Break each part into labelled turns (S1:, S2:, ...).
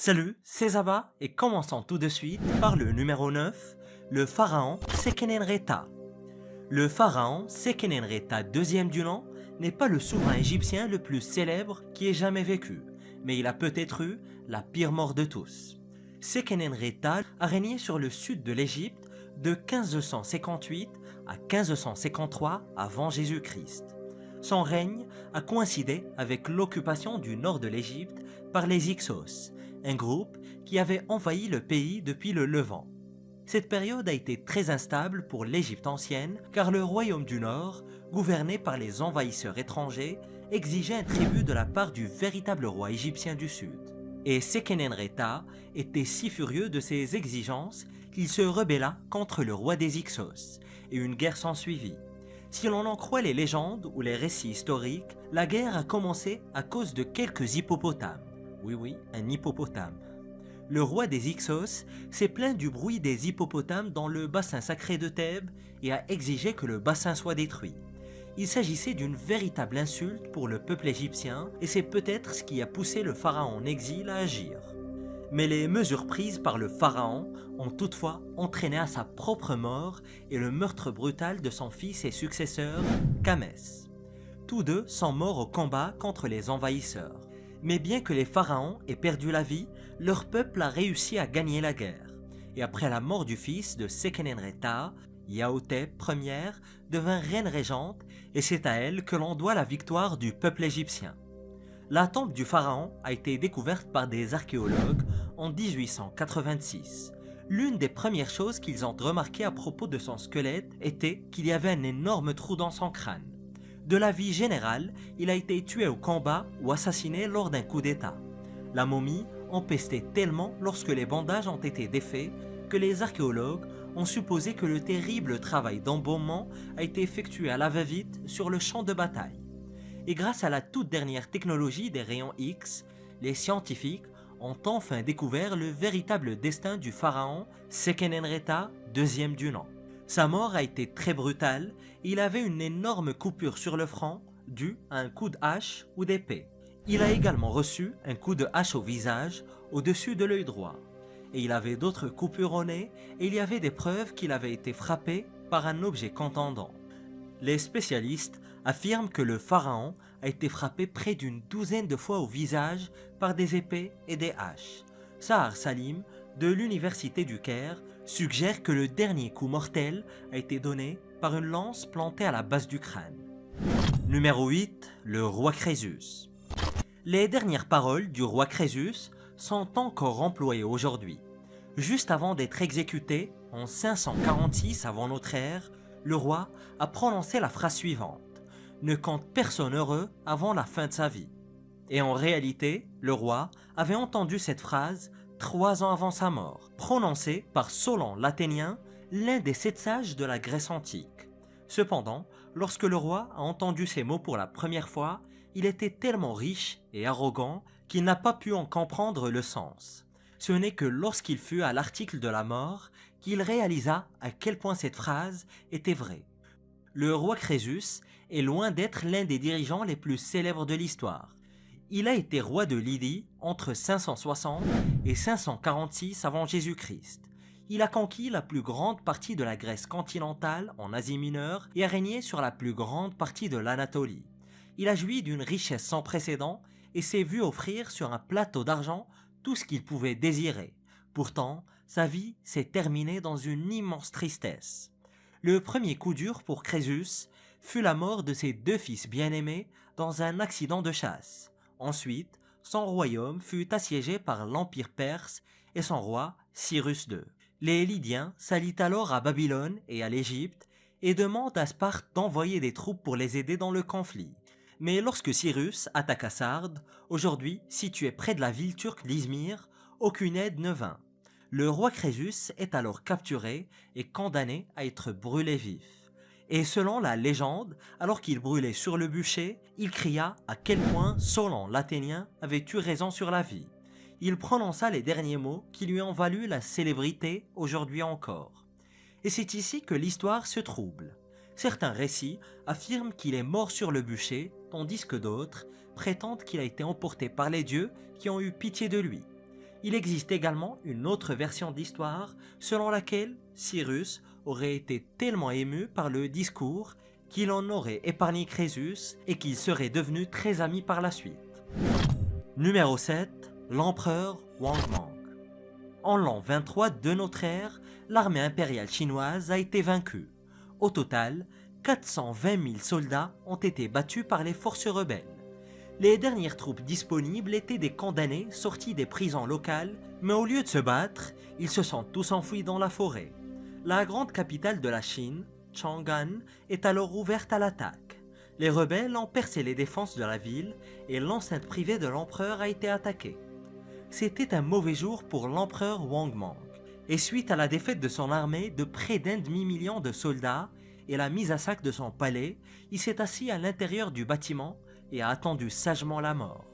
S1: Salut, c'est Zaba et commençons tout de suite par le numéro 9, le pharaon Sekenenreta. Le pharaon Sekenenreta II du nom n'est pas le souverain égyptien le plus célèbre qui ait jamais vécu, mais il a peut-être eu la pire mort de tous. Sekenenreta a régné sur le sud de l'Égypte de 1558 à 1553 avant Jésus-Christ. Son règne a coïncidé avec l'occupation du nord de l'Égypte par les Hyksos, un groupe qui avait envahi le pays depuis le Levant. Cette période a été très instable pour l'Égypte ancienne car le royaume du Nord, gouverné par les envahisseurs étrangers, exigeait un tribut de la part du véritable roi égyptien du Sud. Et Sekenenreta était si furieux de ces exigences qu'il se rebella contre le roi des Hyksos, et une guerre s'ensuivit. Si l'on en croit les légendes ou les récits historiques, la guerre a commencé à cause de quelques hippopotames. Oui, un hippopotame. Le roi des Hyksos s'est plaint du bruit des hippopotames dans le bassin sacré de Thèbes et a exigé que le bassin soit détruit. Il s'agissait d'une véritable insulte pour le peuple égyptien et c'est peut-être ce qui a poussé le pharaon en exil à agir. Mais les mesures prises par le pharaon ont toutefois entraîné à sa propre mort et le meurtre brutal de son fils et successeur, Kamès. Tous deux sont morts au combat contre les envahisseurs. Mais bien que les pharaons aient perdu la vie, leur peuple a réussi à gagner la guerre. Et après la mort du fils de Sekenenreta, Yaothep Ier devint reine régente et c'est à elle que l'on doit la victoire du peuple égyptien. La tombe du pharaon a été découverte par des archéologues en 1886. L'une des premières choses qu'ils ont remarqué à propos de son squelette était qu'il y avait un énorme trou dans son crâne. De la vie générale, il a été tué au combat ou assassiné lors d'un coup d'État. La momie empestait tellement lorsque les bandages ont été défaits que les archéologues ont supposé que le terrible travail d'embaumement a été effectué à la va-vite sur le champ de bataille. Et grâce à la toute dernière technologie des rayons X, les scientifiques ont enfin découvert le véritable destin du pharaon Sekenenreta II du nom. Sa mort a été très brutale et il avait une énorme coupure sur le front due à un coup de hache ou d'épée. Il a également reçu un coup de hache au visage au-dessus de l'œil droit. Et il avait d'autres coupures au nez et il y avait des preuves qu'il avait été frappé par un objet contondant. Les spécialistes affirment que le pharaon a été frappé près d'une douzaine de fois au visage par des épées et des haches. Sahar Salim, de l'université du Caire, suggère que le dernier coup mortel a été donné par une lance plantée à la base du crâne. Numéro 8, le roi Crésus. Les dernières paroles du roi Crésus sont encore employées aujourd'hui. Juste avant d'être exécuté, en 546 avant notre ère, le roi a prononcé la phrase suivante « Ne compte personne heureux avant la fin de sa vie ». Et en réalité, le roi avait entendu cette phrase 3 ans avant sa mort, prononcée par Solon l'Athénien, l'un des 7 sages de la Grèce antique. Cependant, lorsque le roi a entendu ces mots pour la première fois, il était tellement riche et arrogant qu'il n'a pas pu en comprendre le sens. Ce n'est que lorsqu'il fut à l'article de la mort qu'il réalisa à quel point cette phrase était vraie. Le roi Crésus est loin d'être l'un des dirigeants les plus célèbres de l'histoire. Il a été roi de Lydie entre 560 et 546 avant Jésus-Christ. Il a conquis la plus grande partie de la Grèce continentale en Asie mineure et a régné sur la plus grande partie de l'Anatolie. Il a joui d'une richesse sans précédent et s'est vu offrir sur un plateau d'argent tout ce qu'il pouvait désirer. Pourtant, sa vie s'est terminée dans une immense tristesse. Le premier coup dur pour Crésus fut la mort de ses 2 fils bien-aimés dans un accident de chasse. Ensuite, son royaume fut assiégé par l'Empire perse et son roi Cyrus II. Les Lydiens s'allient alors à Babylone et à l'Égypte et demandent à Sparte d'envoyer des troupes pour les aider dans le conflit. Mais lorsque Cyrus attaqua Sardes, aujourd'hui située près de la ville turque d'Izmir, aucune aide ne vint. Le roi Crésus est alors capturé et condamné à être brûlé vif. Et selon la légende, alors qu'il brûlait sur le bûcher, il cria à quel point Solon l'Athénien avait eu raison sur la vie. Il prononça les derniers mots qui lui ont valu la célébrité aujourd'hui encore. Et c'est ici que l'histoire se trouble. Certains récits affirment qu'il est mort sur le bûcher, tandis que d'autres prétendent qu'il a été emporté par les dieux qui ont eu pitié de lui. Il existe également une autre version d'histoire selon laquelle Cyrus aurait été tellement ému par le discours qu'il en aurait épargné Crésus et qu'ils seraient devenus très amis par la suite. Numéro 7. L'empereur Wang Mang. En l'an 23 de notre ère, l'armée impériale chinoise a été vaincue. Au total, 420 000 soldats ont été battus par les forces rebelles. Les dernières troupes disponibles étaient des condamnés sortis des prisons locales, mais au lieu de se battre, ils se sont tous enfuis dans la forêt. La grande capitale de la Chine, Chang'an, est alors ouverte à l'attaque. Les rebelles ont percé les défenses de la ville et l'enceinte privée de l'empereur a été attaquée. C'était un mauvais jour pour l'empereur Wang Mang, et suite à la défaite de son armée de près d'un demi-million de soldats et la mise à sac de son palais, il s'est assis à l'intérieur du bâtiment et a attendu sagement la mort.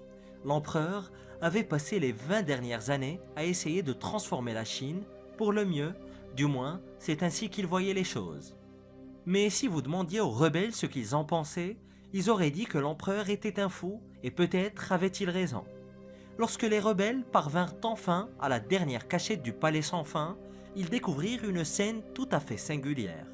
S1: L'empereur avait passé les 20 dernières années à essayer de transformer la Chine pour le mieux, du moins c'est ainsi qu'il voyait les choses. Mais si vous demandiez aux rebelles ce qu'ils en pensaient, ils auraient dit que l'empereur était un fou et peut-être avait-il raison. Lorsque les rebelles parvinrent enfin à la dernière cachette du palais sans fin, ils découvrirent une scène tout à fait singulière.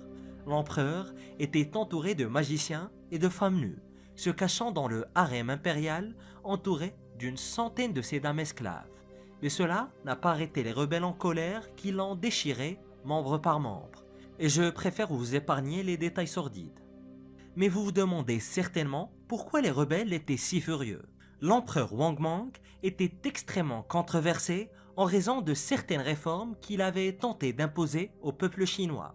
S1: L'empereur était entouré de magiciens et de femmes nues, se cachant dans le harem impérial entouré d'une centaine de ces dames esclaves. Mais cela n'a pas arrêté les rebelles en colère qui l'ont déchiré membre par membre. Et je préfère vous épargner les détails sordides. Mais vous vous demandez certainement pourquoi les rebelles étaient si furieux. L'empereur Wang Mang était extrêmement controversé en raison de certaines réformes qu'il avait tenté d'imposer au peuple chinois.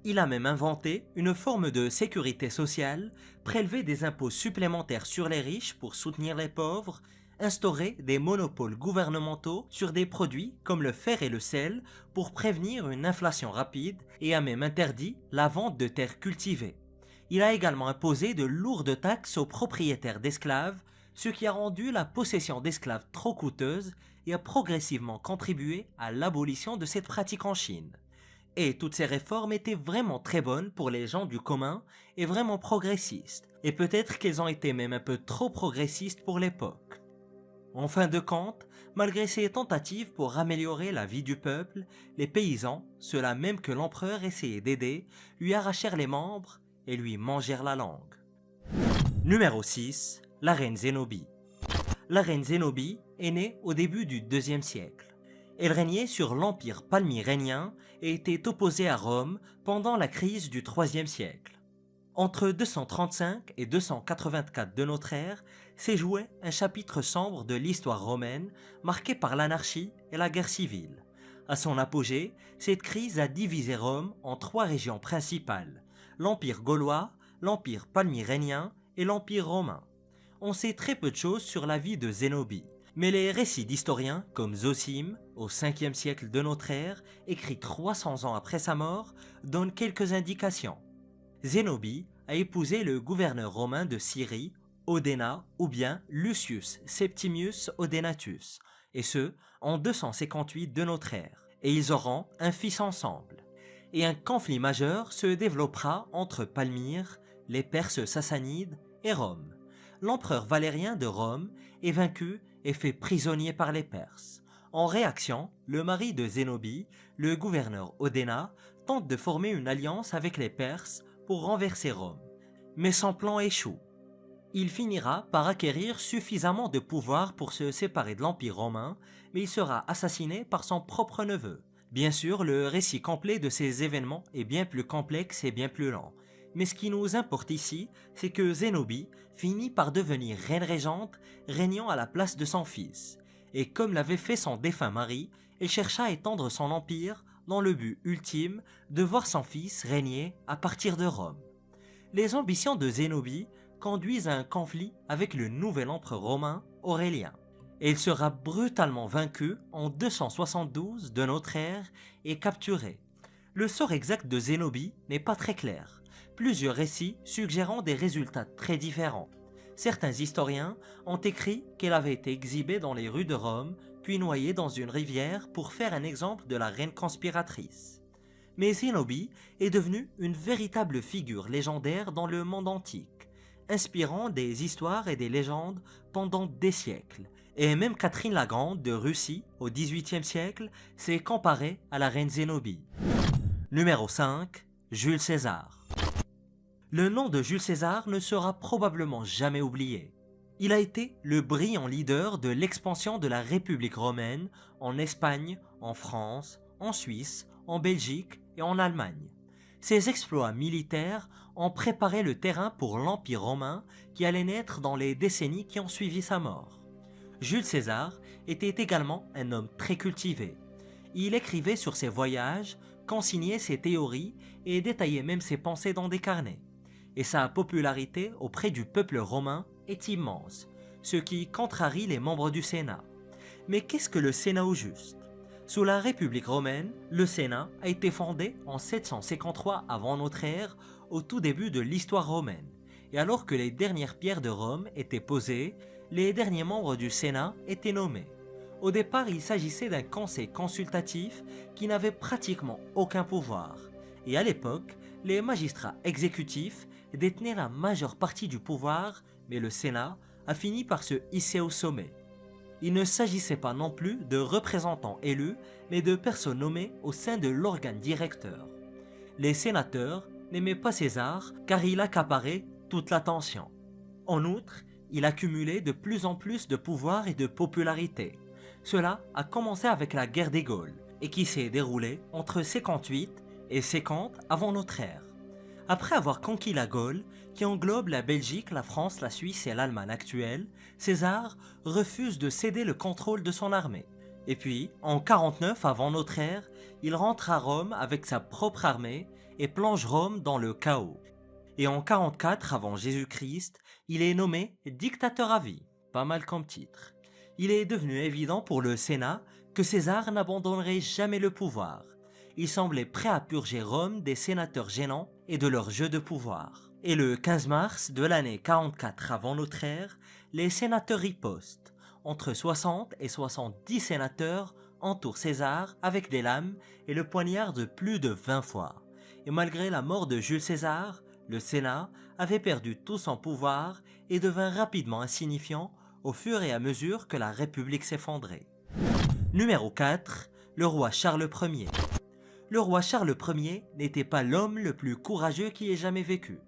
S1: Il a même inventé une forme de sécurité sociale, prélevé des impôts supplémentaires sur les riches pour soutenir les pauvres, instauré des monopoles gouvernementaux sur des produits comme le fer et le sel pour prévenir une inflation rapide et a même interdit la vente de terres cultivées. Il a également imposé de lourdes taxes aux propriétaires d'esclaves, ce qui a rendu la possession d'esclaves trop coûteuse et a progressivement contribué à l'abolition de cette pratique en Chine. Et toutes ces réformes étaient vraiment très bonnes pour les gens du commun et vraiment progressistes, et peut-être qu'elles ont été même un peu trop progressistes pour l'époque. En fin de compte, malgré ces tentatives pour améliorer la vie du peuple, les paysans, ceux-là même que l'empereur essayait d'aider, lui arrachèrent les membres et lui mangèrent la langue. Numéro 6. La reine Zénobie. La reine Zénobie est née au début du IIe siècle. Elle régnait sur l'empire palmyrénien et était opposée à Rome pendant la crise du IIIe siècle. Entre 235 et 284 de notre ère s'est joué un chapitre sombre de l'histoire romaine marqué par l'anarchie et la guerre civile. À son apogée, cette crise a divisé Rome en 3 régions principales, l'empire gaulois, l'empire palmyrénien et l'empire romain. On sait très peu de choses sur la vie de Zénobie, mais les récits d'historiens comme Zosime, au 5e siècle de notre ère, écrit 300 ans après sa mort, donnent quelques indications. Zénobie a épousé le gouverneur romain de Syrie, Odeina, ou bien Lucius Septimius Odenatus, et ce, en 258 de notre ère, et ils auront un fils ensemble. Et un conflit majeur se développera entre Palmyre, les Perses sassanides et Rome. L'empereur Valérien de Rome est vaincu et fait prisonnier par les Perses. En réaction, le mari de Zénobie, le gouverneur Odeina, tente de former une alliance avec les Perses pour renverser Rome. Mais son plan échoue. Il finira par acquérir suffisamment de pouvoir pour se séparer de l'Empire romain, mais il sera assassiné par son propre neveu. Bien sûr, le récit complet de ces événements est bien plus complexe et bien plus lent. Mais ce qui nous importe ici, c'est que Zénobie finit par devenir reine régente, régnant à la place de son fils. Et comme l'avait fait son défunt mari, elle chercha à étendre son empire dans le but ultime de voir son fils régner à partir de Rome. Les ambitions de Zénobie conduisent à un conflit avec le nouvel empereur romain Aurélien. Et il sera brutalement vaincu en 272 de notre ère et capturé. Le sort exact de Zénobie n'est pas très clair. Plusieurs récits suggérant des résultats très différents. Certains historiens ont écrit qu'elle avait été exhibée dans les rues de Rome, puis noyée dans une rivière pour faire un exemple de la reine conspiratrice. Mais Zénobie est devenue une véritable figure légendaire dans le monde antique. inspirant des histoires et des légendes pendant des siècles. Et même Catherine la Grande de Russie, au XVIIIe siècle, s'est comparée à la reine Zénobie. Numéro 5. Jules César. Le nom de Jules César ne sera probablement jamais oublié. Il a été le brillant leader de l'expansion de la République romaine en Espagne, en France, en Suisse, en Belgique et en Allemagne. Ses exploits militaires ont préparé le terrain pour l'Empire romain qui allait naître dans les décennies qui ont suivi sa mort. Jules César était également un homme très cultivé. Il écrivait sur ses voyages, consignait ses théories et détaillait même ses pensées dans des carnets. Et sa popularité auprès du peuple romain est immense, ce qui contrarie les membres du Sénat. Mais qu'est-ce que le Sénat au juste? Sous la République romaine, le Sénat a été fondé en 753 avant notre ère, au tout début de l'histoire romaine. Et alors que les dernières pierres de Rome étaient posées, les derniers membres du Sénat étaient nommés. Au départ, il s'agissait d'un conseil consultatif qui n'avait pratiquement aucun pouvoir. Et à l'époque, les magistrats exécutifs détenaient la majeure partie du pouvoir, mais le Sénat a fini par se hisser au sommet. Il ne s'agissait pas non plus de représentants élus, mais de personnes nommées au sein de l'organe directeur. Les sénateurs n'aimaient pas César car il accaparait toute l'attention. En outre, il accumulait de plus en plus de pouvoir et de popularité. Cela a commencé avec la guerre des Gaules et qui s'est déroulée entre 58 et 50 avant notre ère. Après avoir conquis la Gaule, qui englobe la Belgique, la France, la Suisse et l'Allemagne actuelle, César refuse de céder le contrôle de son armée. Et puis, en 49 avant notre ère, il rentre à Rome avec sa propre armée et plonge Rome dans le chaos. Et en 44 avant Jésus-Christ, il est nommé dictateur à vie, pas mal comme titre. Il est devenu évident pour le Sénat que César n'abandonnerait jamais le pouvoir. Il semblait prêt à purger Rome des sénateurs gênants et de leur jeu de pouvoir. Et le 15 mars de l'année 44 avant notre ère, les sénateurs ripostent. Entre 60 et 70 sénateurs entourent César avec des lames et le poignardent plus de 20 fois. Et malgré la mort de Jules César, le Sénat avait perdu tout son pouvoir et devint rapidement insignifiant au fur et à mesure que la République s'effondrait. Numéro 4. Le roi Charles Ier. Le roi Charles Ier n'était pas l'homme le plus courageux qui ait jamais vécu.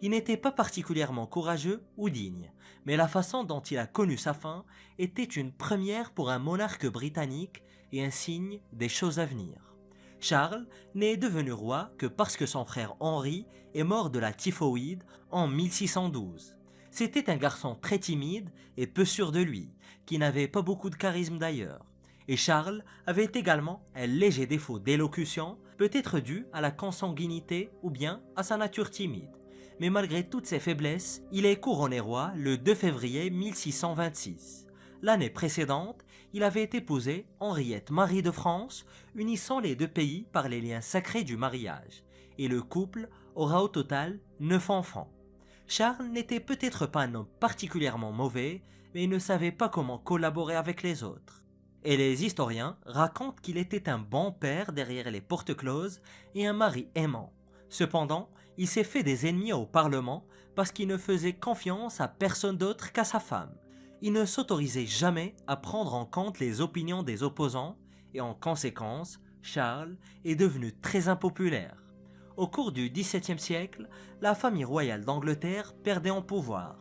S1: Il n'était pas particulièrement courageux ou digne, mais la façon dont il a connu sa fin était une première pour un monarque britannique et un signe des choses à venir. Charles n'est devenu roi que parce que son frère Henri est mort de la typhoïde en 1612. C'était un garçon très timide et peu sûr de lui, qui n'avait pas beaucoup de charisme d'ailleurs. Et Charles avait également un léger défaut d'élocution, peut-être dû à la consanguinité ou bien à sa nature timide. Mais malgré toutes ses faiblesses, il est couronné roi le 2 février 1626. L'année précédente, il avait épousé Henriette Marie de France, unissant les deux pays par les liens sacrés du mariage. Et le couple aura au total 9 enfants. Charles n'était peut-être pas un homme particulièrement mauvais, mais il ne savait pas comment collaborer avec les autres. Et les historiens racontent qu'il était un bon père derrière les portes closes et un mari aimant. Cependant, il s'est fait des ennemis au Parlement parce qu'il ne faisait confiance à personne d'autre qu'à sa femme. Il ne s'autorisait jamais à prendre en compte les opinions des opposants et en conséquence, Charles est devenu très impopulaire. Au cours du XVIIe siècle, la famille royale d'Angleterre perdait en pouvoir.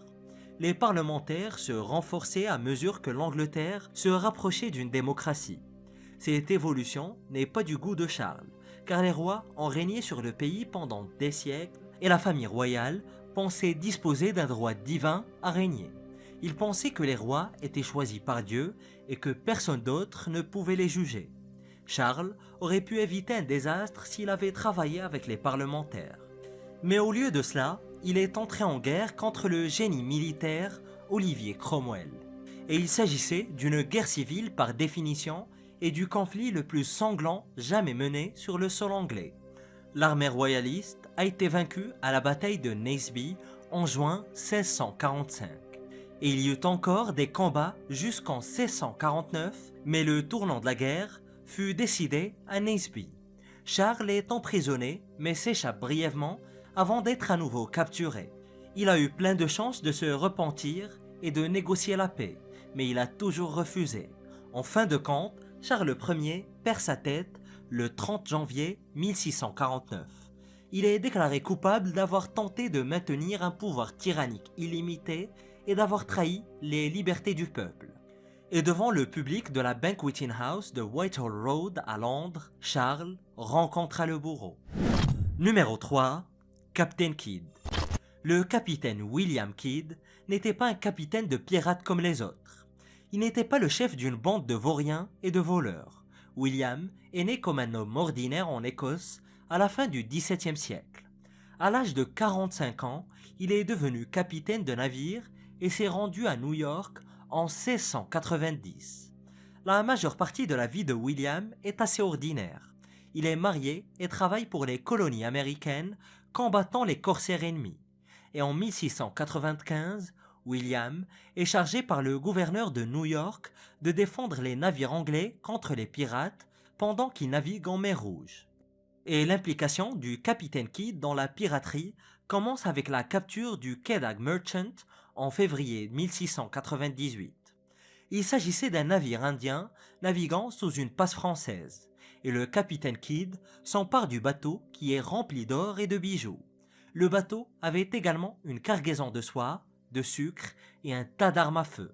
S1: Les parlementaires se renforçaient à mesure que l'Angleterre se rapprochait d'une démocratie. Cette évolution n'est pas du goût de Charles, car les rois ont régné sur le pays pendant des siècles et la famille royale pensait disposer d'un droit divin à régner. Ils pensaient que les rois étaient choisis par Dieu et que personne d'autre ne pouvait les juger. Charles aurait pu éviter un désastre s'il avait travaillé avec les parlementaires. Mais au lieu de cela, il est entré en guerre contre le génie militaire Olivier Cromwell. Et il s'agissait d'une guerre civile par définition et du conflit le plus sanglant jamais mené sur le sol anglais. L'armée royaliste a été vaincue à la bataille de Naseby en juin 1645. Et il y eut encore des combats jusqu'en 1649, mais le tournant de la guerre fut décidé à Naseby. Charles est emprisonné mais s'échappe brièvement avant d'être à nouveau capturé. Il a eu plein de chances de se repentir et de négocier la paix, mais il a toujours refusé. En fin de compte, Charles Ier perd sa tête le 30 janvier 1649. Il est déclaré coupable d'avoir tenté de maintenir un pouvoir tyrannique illimité et d'avoir trahi les libertés du peuple. Et devant le public de la Banqueting House de Whitehall Road à Londres, Charles rencontra le bourreau. Numéro 3. Captain Kidd. Le capitaine William Kidd n'était pas un capitaine de pirates comme les autres. Il n'était pas le chef d'une bande de vauriens et de voleurs. William est né comme un homme ordinaire en Écosse à la fin du XVIIe siècle. À l'âge de 45 ans, il est devenu capitaine de navire et s'est rendu à New York en 1690. La majeure partie de la vie de William est assez ordinaire. Il est marié et travaille pour les colonies américaines combattant les corsaires ennemis. Et en 1695, William est chargé par le gouverneur de New York de défendre les navires anglais contre les pirates pendant qu'ils naviguent en mer Rouge. Et l'implication du capitaine Kidd dans la piraterie commence avec la capture du Quedagh Merchant en février 1698. Il s'agissait d'un navire indien naviguant sous une passe française, et le capitaine Kidd s'empare du bateau qui est rempli d'or et de bijoux. Le bateau avait également une cargaison de soie, de sucre et un tas d'armes à feu.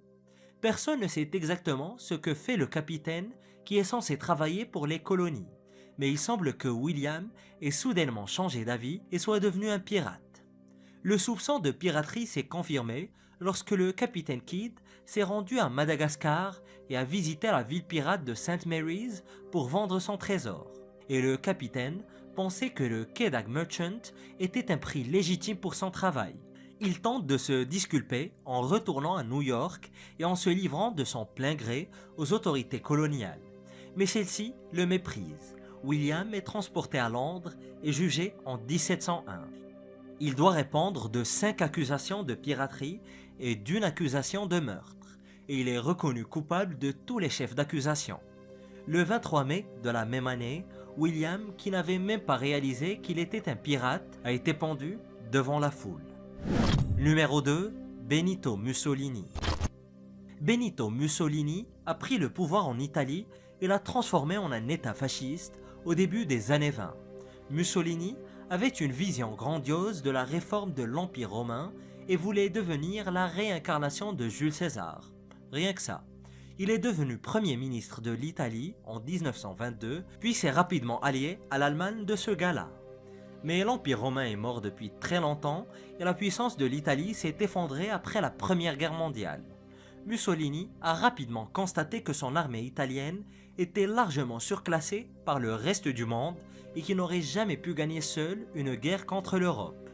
S1: Personne ne sait exactement ce que fait le capitaine qui est censé travailler pour les colonies, mais il semble que William ait soudainement changé d'avis et soit devenu un pirate. Le soupçon de piraterie s'est confirmé lorsque le capitaine Kidd s'est rendu à Madagascar et a visité la ville pirate de St. Mary's pour vendre son trésor. Et le capitaine pensait que le Quedagh Merchant était un prix légitime pour son travail. Il tente de se disculper en retournant à New York et en se livrant de son plein gré aux autorités coloniales. Mais celles-ci le méprisent. William est transporté à Londres et jugé en 1701. Il doit répondre de 5 accusations de piraterie et d'une accusation de meurtre, et il est reconnu coupable de tous les chefs d'accusation. Le 23 mai de la même année, William, qui n'avait même pas réalisé qu'il était un pirate, a été pendu devant la foule. Numéro 2. Benito Mussolini. Benito Mussolini a pris le pouvoir en Italie et l'a transformé en un État fasciste au début des années 20. Mussolini avait une vision grandiose de la réforme de l'Empire romain et voulait devenir la réincarnation de Jules César. Rien que ça. Il est devenu Premier ministre de l'Italie en 1922, puis s'est rapidement allié à l'Allemagne de ce gars-là. Mais l'Empire romain est mort depuis très longtemps et la puissance de l'Italie s'est effondrée après la Première Guerre mondiale. Mussolini a rapidement constaté que son armée italienne était largement surclassée par le reste du monde et qu'il n'aurait jamais pu gagner seul une guerre contre l'Europe.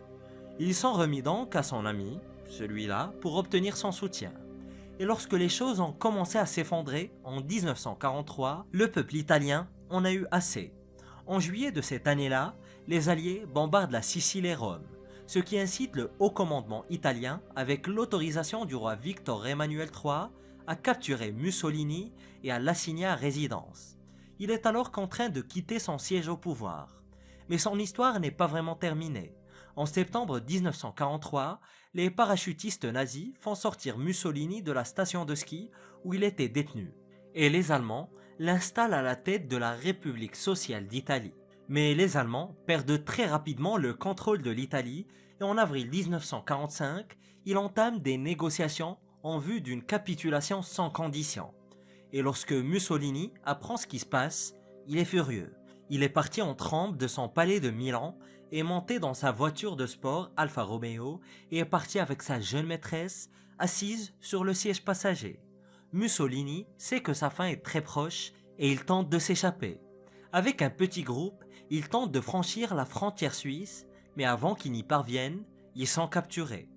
S1: Il s'en remit donc à son ami, celui-là, pour obtenir son soutien. Et lorsque les choses ont commencé à s'effondrer en 1943, le peuple italien en a eu assez. En juillet de cette année-là, les Alliés bombardent la Sicile et Rome, ce qui incite le haut commandement italien, avec l'autorisation du roi Victor Emmanuel III, à capturer Mussolini et à l'assigner à résidence. Il est alors contraint de quitter son siège au pouvoir. Mais son histoire n'est pas vraiment terminée. En septembre 1943, les parachutistes nazis font sortir Mussolini de la station de ski où il était détenu, et les Allemands l'installent à la tête de la République sociale d'Italie. Mais les Allemands perdent très rapidement le contrôle de l'Italie et en avril 1945, ils entament des négociations en vue d'une capitulation sans condition. Et lorsque Mussolini apprend ce qui se passe, il est furieux. Il est parti en trombe de son palais de Milan est monté dans sa voiture de sport Alfa Romeo et est parti avec sa jeune maîtresse assise sur le siège passager. Mussolini sait que sa fin est très proche et il tente de s'échapper. Avec un petit groupe, il tente de franchir la frontière suisse, mais avant qu'ils n'y parviennent, ils sont capturés.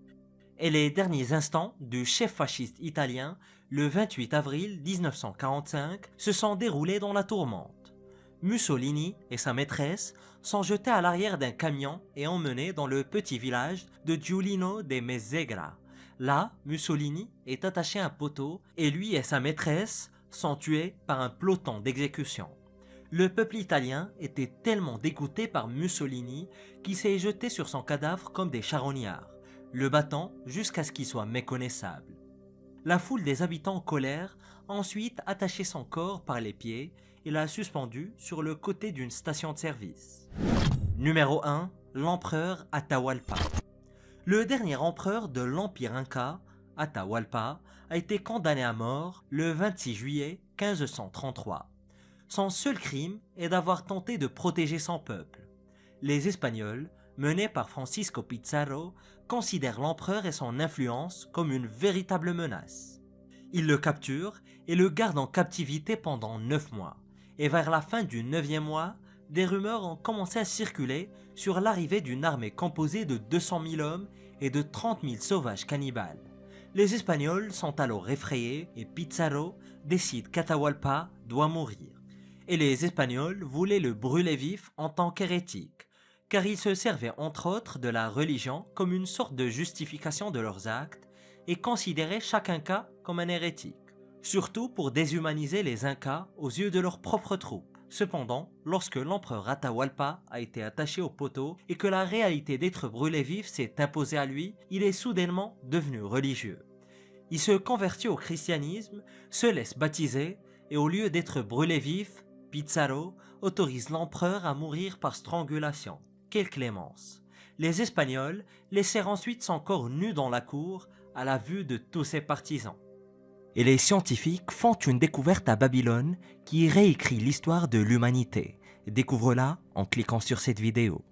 S1: Et les derniers instants du chef fasciste italien, le 28 avril 1945, se sont déroulés dans la tourmente. Mussolini et sa maîtresse sont jetés à l'arrière d'un camion et emmenés dans le petit village de Giulino de Mezzegra. Là, Mussolini est attaché à un poteau et lui et sa maîtresse sont tués par un peloton d'exécution. Le peuple italien était tellement dégoûté par Mussolini qu'il s'est jeté sur son cadavre comme des charognards. le battant jusqu'à ce qu'il soit méconnaissable. La foule des habitants en colère a ensuite attaché son corps par les pieds et l'a suspendu sur le côté d'une station de service. Numéro 1. L'empereur Atahualpa. Le dernier empereur de l'Empire Inca, Atahualpa, a été condamné à mort le 26 juillet 1533. Son seul crime est d'avoir tenté de protéger son peuple. Les Espagnols, menés par Francisco Pizarro, considèrent l'empereur et son influence comme une véritable menace. Ils le capturent et le gardent en captivité pendant 9 mois. Et vers la fin du 9e mois, des rumeurs ont commencé à circuler sur l'arrivée d'une armée composée de 200 000 hommes et de 30 000 sauvages cannibales. Les Espagnols sont alors effrayés et Pizarro décide qu'Atahualpa doit mourir. Et les Espagnols voulaient le brûler vif en tant qu'hérétique, car il se servait entre autres de la religion comme une sorte de justification de leurs actes et considérait chaque Inca comme un hérétique, surtout pour déshumaniser les Incas aux yeux de leurs propres troupes. Cependant, lorsque l'empereur Atahualpa a été attaché au poteau et que la réalité d'être brûlé vif s'est imposée à lui, il est soudainement devenu religieux. Il se convertit au christianisme, se laisse baptiser et au lieu d'être brûlé vif, Pizarro autorise l'empereur à mourir par strangulation. Quelle clémence! Les Espagnols laissèrent ensuite son corps nu dans la cour à la vue de tous ses partisans. Et les scientifiques font une découverte à Babylone qui réécrit l'histoire de l'humanité. Découvre-la en cliquant sur cette vidéo.